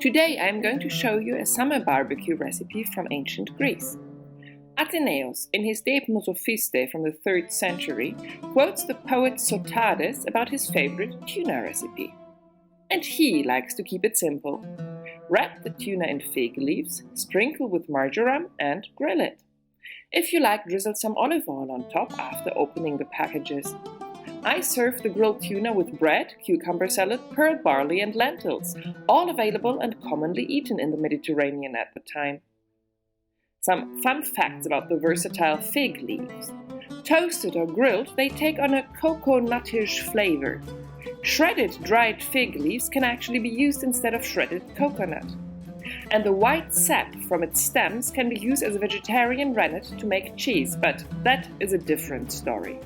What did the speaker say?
Today I am going to show you a summer barbecue recipe from ancient Greece. Athenaeus, in his Deipnosophistae from the 3rd century, quotes the poet Sotades about his favorite tuna recipe. And he likes to keep it simple. Wrap the tuna in fig leaves, sprinkle with marjoram and grill it. If you like, drizzle some olive oil on top after opening the packages. I serve the grilled tuna with bread, cucumber salad, pearl barley and lentils, all available and commonly eaten in the Mediterranean at the time. Some fun facts about the versatile fig leaves. Toasted or grilled, they take on a coconutish flavor. Shredded dried fig leaves can actually be used instead of shredded coconut. And the white sap from its stems can be used as a vegetarian rennet to make cheese, but that is a different story.